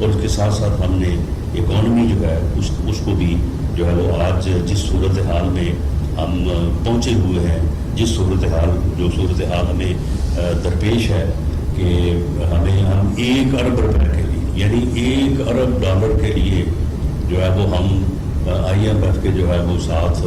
اور اس کے ساتھ ساتھ ہم نے اکانومی جو ہے اس کو بھی جو ہے وہ آج جس صورتحال میں ہم پہنچے ہوئے ہیں، جس صورتحال ہمیں درپیش ہے کہ ہم 1 ارب روپے کے لیے، یعنی 1 ارب ڈالر کے لیے جو ہے وہ ہم IMF کے جو ہے وہ ساتھ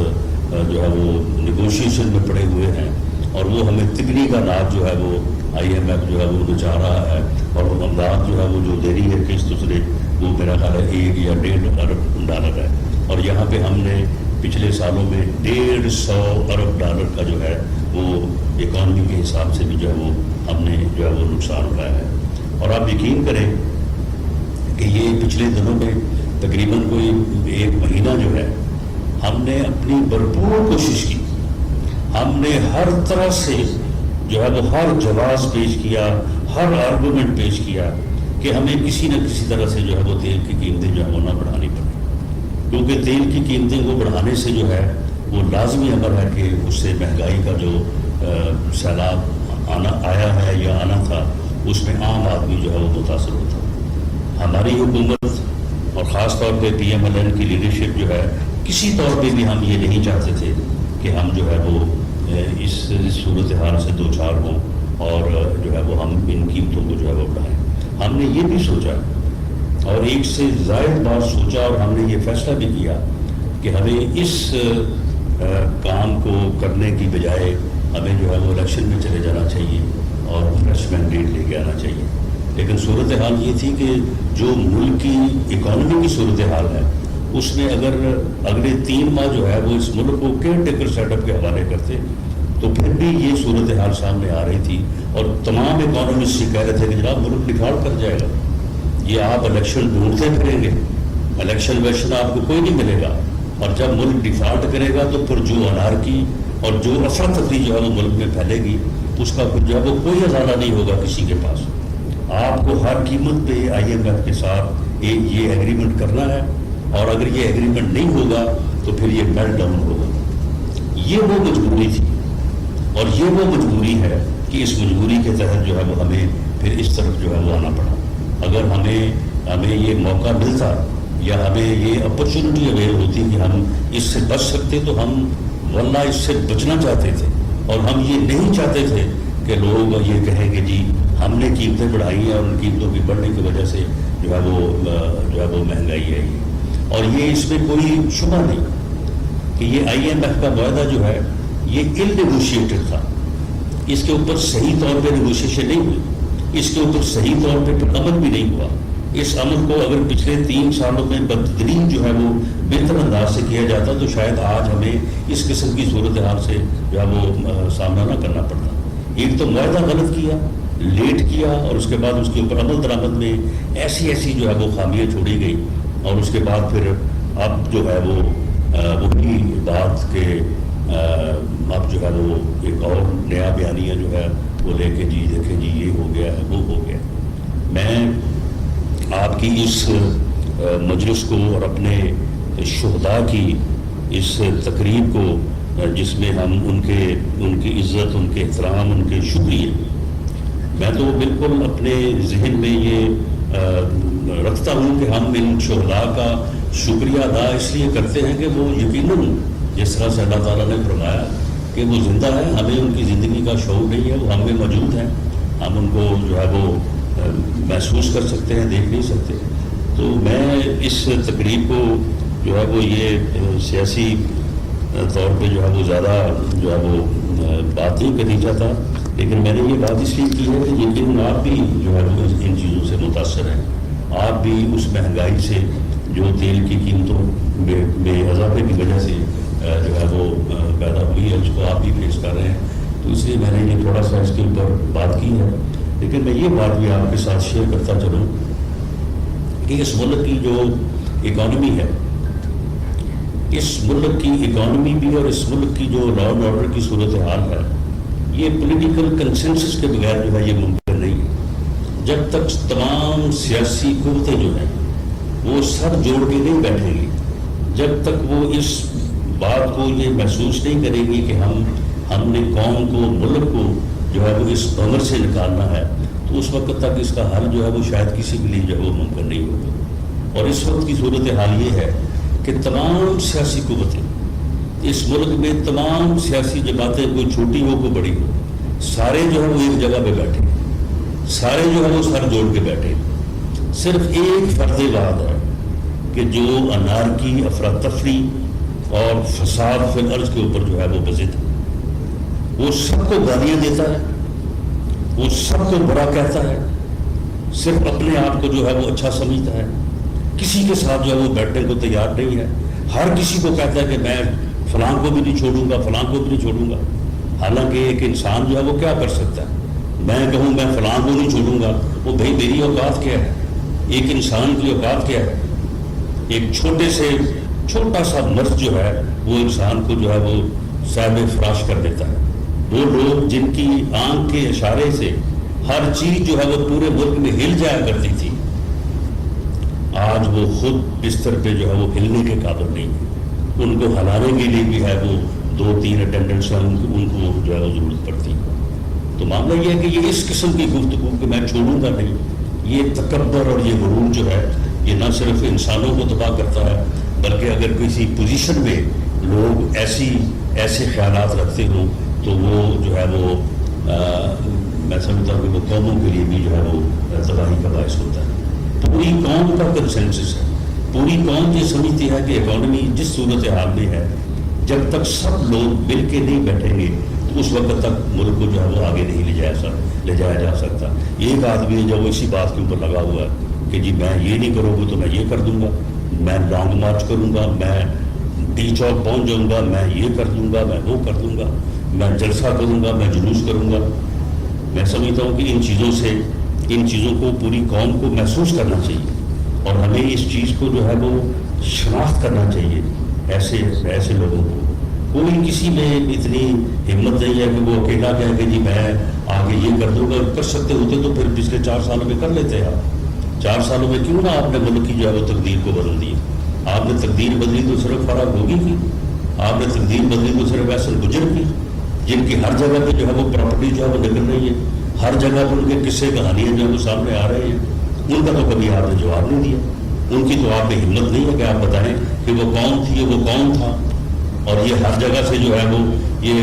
جو ہے وہ نیگوشیشن میں پڑے ہوئے ہیں، اور وہ ہمیں تگنی کا ناچ جو ہے وہ IMF جو ہے وہ نچا رہا ہے، اور وہ امداد جو ہے وہ جو دے رہی ہے قسط دوسرے، وہ میرا خیال ہے 1 یا 1.5 ارب ڈالر ہے، اور یہاں پہ ہم نے پچھلے سالوں میں 150 ارب ڈالر کا جو ہے وہ اکانومی کے حساب سے بھی جو ہے وہ ہم نے جو ہے وہ نقصان اٹھایا ہے۔ اور آپ یقین کریں کہ یہ پچھلے دنوں میں تقریباً کوئی 1 مہینہ جو ہے ہم نے اپنی بھرپور کوشش کی، ہم نے ہر طرح سے جو ہے وہ ہر جواز پیش کیا، ہر آرگومنٹ پیش کیا کہ ہمیں کسی نہ کسی طرح سے جو ہے وہ تیل کی قیمتیں جو ہے وہ نہ بڑھانی پڑیں، کیونکہ تیل کی قیمتیں کو بڑھانے سے جو ہے وہ لازمی امر ہے کہ اس سے مہنگائی کا جو سیلاب آیا ہے یا آنا تھا، اس میں عام آدمی جو ہے وہ متاثر ہوتا۔ ہماری حکومت اور خاص طور پہ PMLN کی لیڈرشپ جو ہے کسی طور پہ بھی ہم یہ نہیں چاہتے تھے کہ ہم جو ہے وہ اس صورتحال سے دوچار ہوں اور جو ہے وہ ہم ان قیمتوں کو جو ہے وہ بڑھائیں۔ ہم نے یہ بھی سوچا اور ایک سے زائد بار سوچا، اور ہم نے یہ فیصلہ بھی کیا کہ ہمیں اس کام کو کرنے کی بجائے ہمیں جو ہے وہ الیکشن میں چلے جانا چاہیے اور فریش مینڈیٹ لے کے آنا چاہیے۔ لیکن صورتحال یہ تھی کہ جو ملک کی اکانومی کی صورتحال ہے اس میں اگر اگلے 3 ماہ جو ہے وہ اس ملک کو کیئر ٹیکر سیٹ اپ کے حوالے کرتے تو پھر بھی یہ صورتحال سامنے آ رہی تھی، اور تمام اکانومسٹ یہ کہہ رہے تھے کہ جناب ملک ڈیفالٹ کر جائے گا، یہ آپ الیکشن ڈھونڈتے پھریں گے، الیکشن ویکشن آپ کو کوئی نہیں ملے گا، اور جب ملک ڈیفالٹ کرے گا تو پھر جو انارکی اور جو افراتفری جو ہے وہ ملک میں پھیلے گی اس کا پھر جو ہے وہ کوئی ازالہ نہیں ہوگا کسی کے پاس۔ آپ کو ہر قیمت پہ IMF کے ساتھ یہ ایگریمنٹ کرنا ہے، اور اگر یہ ایگریمنٹ نہیں ہوگا تو پھر یہ میلٹ ڈاؤن ہوگا۔ یہ وہ مجبوری تھی، اور یہ وہ مجبوری ہے کہ اس مجبوری کے تحت جو ہے وہ ہمیں پھر اس طرف جو ہے وہ آنا پڑا۔ اگر ہمیں یہ موقع ملتا یا ہمیں یہ اپرچونٹی اویل ہوتی کہ ہم اس سے بچ سکتے تو ہم ورنہ اس سے بچنا چاہتے تھے، اور ہم یہ نہیں چاہتے تھے کہ لوگ یہ کہیں کہ جی ہم نے قیمتیں بڑھائی ہیں اور ان قیمتوں کی بڑھنے کی وجہ سے جو ہے وہ مہنگائی ہے۔ اور یہ اس میں کوئی شبہ نہیں کہ یہ IMF کا معاہدہ جو ہے یہ ان نیگوشیٹڈ تھا، اس کے اوپر صحیح طور پہ نیگوشیشن نہیں ہوئی، اس کے اوپر صحیح طور پہ عمل بھی نہیں ہوا۔ اس عمل کو اگر پچھلے 3 سالوں میں بدترین جو ہے وہ بہتر انداز سے کیا جاتا تو شاید آج ہمیں اس قسم کی صورتحال سے جو ہے وہ سامنا نہ کرنا پڑتا۔ ایک تو معاہدہ غلط کیا، لیٹ کیا، اور اس کے بعد اس کے اوپر عمل درآمد میں ایسی جو ہے وہ خامیاں چھوڑی گئی، اور اس کے بعد پھر اب جو ہے وہ وہی بات کہ اب جو ہے وہ ایک اور نیا بیانیہ جو ہے وہ لے کے جی دیکھیں جی یہ ہو گیا ہے وہ ہو گیا۔ میں آپ کی اس مجلس کو اور اپنے شہداء کی اس تقریب کو جس میں ہم ان کی عزت، ان کے احترام، ان کے شکریہ، میں تو بالکل اپنے ذہن میں یہ رکھتا ہوں کہ ہم ان شہداء کا شکریہ ادا اس لیے کرتے ہیں کہ وہ یقیناً جس طرح سے اللہ تعالیٰ نے فرمایا کہ وہ زندہ ہے، ہمیں ان کی زندگی کا شعور نہیں ہے، وہ ہم میں موجود ہیں، ہم ان کو جو ہے وہ محسوس کر سکتے ہیں، دیکھ نہیں سکتے۔ تو میں اس تقریب کو جو ہے وہ یہ سیاسی طور پہ جو ہے وہ زیادہ جو ہے وہ بات نہیں کرنی چاہتا، لیکن میں نے یہ بات اس لیے کی ہے کہ یقیناً آپ بھی جو ہے وہ ان چیزوں سے متاثر ہیں، آپ بھی اس مہنگائی سے جو تیل کی قیمتوں میں اضافے کی وجہ سے جو ہے وہ پیدا ہوئی ہے اس کو آپ بھی فیس کر رہے ہیں، تو اس لیے میں نے یہ تھوڑا سا اس کے اوپر بات کی ہے۔ لیکن میں یہ بات بھی آپ کے ساتھ شیئر کرتا چلوں کہ اس ملک کی جو اکانومی ہے، اس ملک کی اکانومی بھی اور اس ملک کی جو لا اینڈ آرڈر کی صورتحال ہے، یہ پولیٹیکل کنسنسس کے بغیر جو ہے یہ ممکن نہیں ہے۔ جب تک تمام سیاسی قوتیں جو ہیں وہ سر جوڑ کے نہیں بیٹھیں گی، جب تک وہ اس بات کو یہ محسوس نہیں کریں گی کہ ہم نے قوم کو، ملک کو جو ہے وہ اس عمر سے نکالنا ہے، تو اس وقت تک اس کا حل جو ہے وہ شاید کسی کے لیے جو ہے وہ ممکن نہیں ہوگا۔ اور اس وقت کی صورت حال یہ ہے کہ تمام سیاسی قوتیں اس ملک میں، تمام سیاسی جماعتیں، کوئی چھوٹی ہو کوئی بڑی ہو، سارے جو ہے وہ ایک جگہ پہ بیٹھے، سارے جو ہے وہ سر جوڑ کے بیٹھے۔ صرف ایک فرد واحد ہے کہ جو انارکی، افراتفری اور فساد فی الارض کے اوپر جو ہے وہ بضد ہے۔ وہ سب کو گالیاں دیتا ہے، وہ سب کو برا کہتا ہے، صرف اپنے آپ کو جو ہے وہ اچھا سمجھتا ہے، کسی کے ساتھ جو ہے وہ بیٹھنے کو تیار نہیں ہے۔ ہر کسی کو کہتا ہے کہ میں فلاں کو بھی نہیں چھوڑوں گا، فلاں کو بھی نہیں چھوڑوں گا۔ حالانکہ ایک انسان جو ہے وہ کیا کر سکتا ہے؟ میں کہوں میں فلاں کو نہیں چھوڑوں گا، وہ بھائی میری اوقات کیا ہے؟ ایک انسان کی اوقات کیا ہے؟ ایک چھوٹا سا مرض جو ہے وہ انسان کو جو ہے وہ صاحب فراش کر دیتا ہے۔ وہ لوگ جن کی آنکھ کے اشارے سے ہر چیز جو ہے وہ پورے ملک میں ہل جایا کرتی تھی، آج وہ خود بستر پہ جو ہے وہ ہلنے کے قابل نہیں ہے۔ ان کو ہلانے کے لیے بھی ہے وہ 2-3 اٹینڈنٹس ہیں، ان کو جو ہے وہ ضرورت پڑتی ہے۔ تو معاملہ یہ ہے کہ یہ اس قسم کی گفتگو کہ میں چھوڑوں گا نہیں، یہ تکبر اور یہ غرور جو ہے یہ نہ صرف انسانوں کو تباہ کرتا ہے، بلکہ اگر کسی پوزیشن میں لوگ ایسے خیالات رکھتے ہوں تو وہ جو ہے وہ میں سمجھتا ہوں کہ وہ قوموں کے لیے بھی جو ہے وہ تباہی کا باعث ہوتا ہے۔ پوری قوم کا کنسنسس ہے، پوری قوم یہ سمجھتی ہے کہ اکانومی جس صورت حال میں ہے، جب تک سب لوگ مل کے نہیں بیٹھیں گے تو اس وقت تک ملک کو جو ہے وہ آگے نہیں لے جایا جا سکتا۔ ایک آدمی ہے جو وہ اسی بات کے اوپر لگا ہوا ہے کہ جی میں یہ نہیں کروں گا تو میں یہ کر دوں گا، میں لانگ مارچ کروں گا، میں ٹی چوک پہنچ جاؤں گا، میں یہ کر دوں گا، میں وہ کر دوں گا، میں جلسہ کروں گا، میں جلوس کروں گا۔ میں سمجھتا ہوں کہ ان چیزوں کو پوری قوم کو محسوس کرنا چاہیے، اور ہمیں اس چیز کو جو ہے وہ شناخت کرنا چاہیے۔ ایسے لوگوں کو کوئی کسی میں اتنی ہمت نہیں ہے کہ وہ اکیلا کہے کہ جی میں آگے یہ کر دوں گا۔ کر سکتے ہوتے تو پھر پچھلے 4 سالوں میں کر لیتے ہیں۔ آپ 4 سالوں میں کیوں نہ آپ نے ملک کی جو ہے وہ تقدیر کو بدل دیا؟ آپ نے تقدیر بدلی تو صرف فراغ ہوگی کی، آپ نے تقدیر بدلی تو صرف ایسے گجر کی، جن کی ہر جگہ پہ جو ہے وہ پراپرٹی جو ہے وہ نکل رہی ہے، ہر جگہ پہ ان کے قصے کہانیاں جو ہے وہ سامنے آ رہے ہیں۔ ان کا تو کبھی آپ نے جواب نہیں دیا، ان کی تو آپ میں ہمت نہیں ہے کہ آپ بتائیں کہ وہ کون تھی، وہ کون تھا۔ اور یہ ہر جگہ سے جو ہے وہ یہ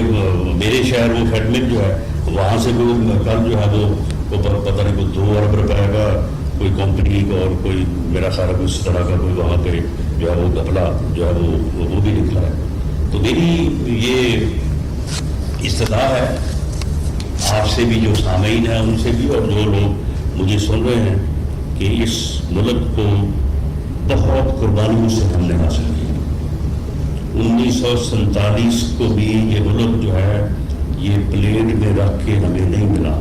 میرے شہر وہ فیڈمنٹ جو ہے وہاں سے بھی کل جو ہے وہ پتہ نہیں کوئی 2 ارب روپے کا کوئی کمپنی اور کوئی میرا سارا کچھ اس طرح کا کوئی وہاں پہ جو ہے وہ گھپلا جو ہے وہ بھی نکلا ہے۔ تو میری یہ استدعا ہے آپ سے بھی، جو سامعین ہیں ان سے بھی، اور جو لوگ مجھے سن رہے ہیں، کہ اس ملک کو بہت قربانیوں سے ہم نے حاصل کیا۔ 1947 کو بھی یہ ملک جو ہے یہ پلیٹ میں رکھ کے ہمیں نہیں ملا۔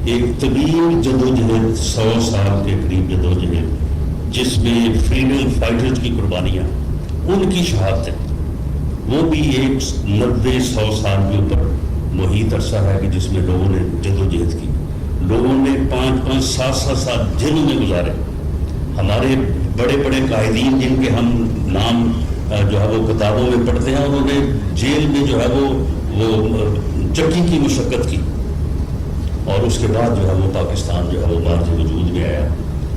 ایک طویل جدوجہد، 100 سال کے قریب جدوجہد، جس میں فریڈم فائٹرز کی قربانیاں، ان کی شہادتیں، وہ بھی ایک 90-100 سال کے اوپر محیط عرصہ ہے کہ جس میں لوگوں نے جدوجہد کی، لوگوں نے 5-5 7 سال جیلوں میں گزارے۔ ہمارے بڑے بڑے قائدین جن کے ہم نام جو ہے وہ کتابوں میں پڑھتے ہیں، انہوں نے جیل میں جو ہے وہ چکی کی مشقت کی، اور اس کے بعد جو ہے وہ پاکستان جو ہے وہ مارج وجود میں آیا۔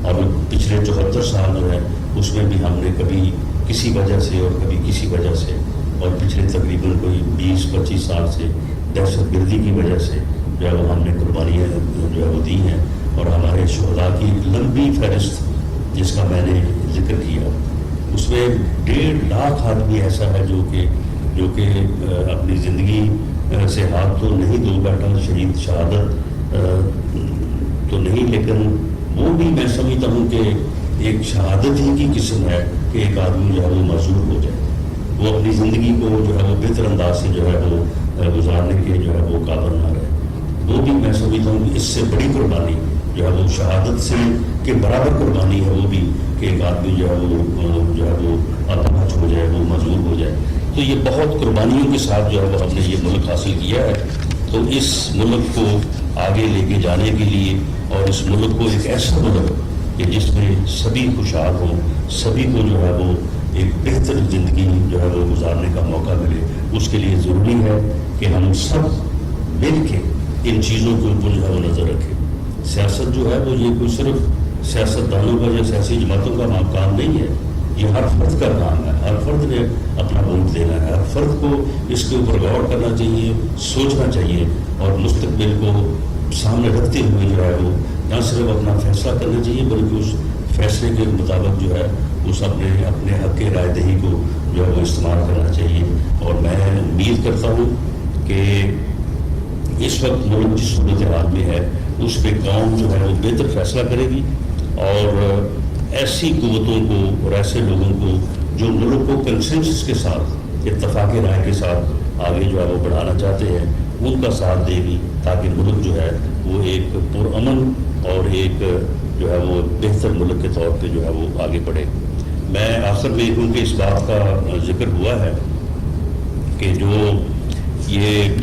اور پچھلے 74 سال جو ہے اس میں بھی ہم نے کبھی کسی وجہ سے اور کبھی کسی وجہ سے، اور پچھلے تقریباً کوئی 20-25 سال سے دہشت گردی کی وجہ سے جو ہے وہ ہم نے قربانیاں جو ہے وہ دی ہیں۔ اور ہمارے شہداء کی ایک لمبی فہرست جس کا میں نے ذکر کیا، اس میں 1.5 لاکھ آدمی ایسا ہے جو کہ اپنی زندگی سے ہاتھ تو نہیں دھو بیٹھا، شہادت تو نہیں، لیکن وہ بھی میں سمجھتا ہوں کہ ایک شہادت ہی کی قسم ہے کہ ایک آدمی جو ہے وہ معذور ہو جائے، وہ اپنی زندگی کو جو ہے وہ بہتر انداز سے جو ہے وہ گزارنے کے جو ہے وہ قابل نہ رہے۔ وہ بھی میں سمجھتا ہوں کہ اس سے بڑی قربانی جو ہے وہ شہادت سے کے برابر قربانی ہے وہ بھی، کہ ایک آدمی جو ہے وہ اپہج ہو جائے، وہ معذور ہو جائے۔ تو یہ بہت قربانیوں کے ساتھ جو ہے وہ ہم نے یہ ملک حاصل کیا ہے۔ تو اس ملک کو آگے لے کے جانے کے لیے، اور اس ملک کو ایک ایسا ملک کہ جس میں سبھی خوشحال ہوں، سبھی کو جو ہے وہ ایک بہتر زندگی جو ہے وہ گزارنے کا موقع ملے، اس کے لیے ضروری ہے کہ ہم سب مل کے ان چیزوں کے اوپر جو ہے وہ نظر رکھیں۔ سیاست جو ہے وہ یہ کوئی صرف سیاستدانوں کا یا سیاسی جماعتوں کا کام نہیں ہے، یہ ہر فرد کا کام ہے، ہر فرد نے اپنا ووٹ دینا ہے، ہر فرد کو اس کے اوپر غور کرنا چاہیے، سوچنا چاہیے، اور مستقبل کو سامنے رکھتے ہوئے جو ہے وہ نہ صرف اپنا فیصلہ کرنا چاہیے بلکہ اس فیصلے کے مطابق جو ہے اس اپنے حق کے رائے دہی کو جو ہے وہ استعمال کرنا چاہیے۔ اور میں امید کرتا ہوں کہ اس وقت ملک جس صورتحال میں ہے اس پہ قوم جو ہے وہ بہتر فیصلہ کرے گی، اور ایسی قوتوں کو اور ایسے لوگوں کو جو ملک کو کنسنسس کے ساتھ، اتفاق رائے کے ساتھ آگے جو ہے وہ بڑھانا چاہتے ہیں، ان کا ساتھ دے گی، تاکہ ملک جو ہے وہ ایک پرامن اور ایک جو ہے وہ بہتر ملک کے طور پہ جو ہے وہ آگے بڑھے۔ میں آخر میں کیونکہ اس بات کا ذکر ہوا ہے کہ جو یہ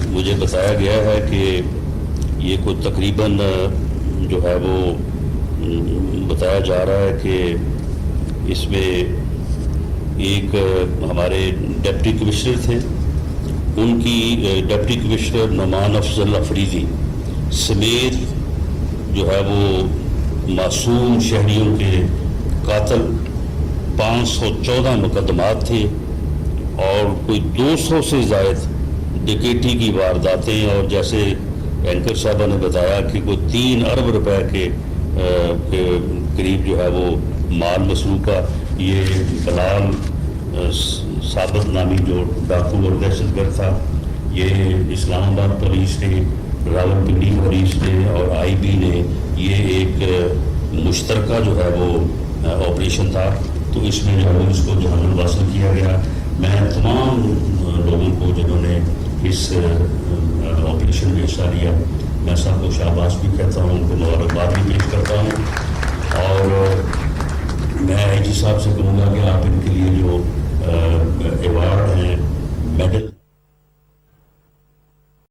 مجھے بتایا گیا ہے کہ یہ کوئی تقریباً جو ہے وہ بتایا جا رہا ہے کہ اس میں ایک ہمارے ڈپٹی کمشنر تھے، ان کی ڈپٹی کمشنر نعمان افضل افریدی سمیت جو ہے وہ معصوم شہریوں کے قاتل 514 مقدمات تھے، اور کوئی 200 سے زائد ڈکیٹی کی وارداتیں، اور جیسے اینکر صاحبہ نے بتایا کہ کوئی 3 ارب روپے کے قریب جو ہے وہ مال مسروقہ۔ یہ بلال ثابت نامی جو ڈاکو اور دہشت گرد تھا، یہ اسلام آباد پولیس نے، راول پنڈی پولیس نے اور آئی بی نے، یہ ایک مشترکہ جو ہے وہ آپریشن تھا، تو اس میں جو ہے اس کو جہان الواصل کیا گیا۔ میں تمام لوگوں کو جنہوں نے اس آپریشن میں حصہ لیا، میں سب کو شاباش بھی کہتا ہوں، ان کو مبارکباد بھی پیش کرتا ہوں، اور میں آئی جی صاحب سے کہوں گا کہ آپ ان کے لیے جو ایوارڈ ہیں، میڈل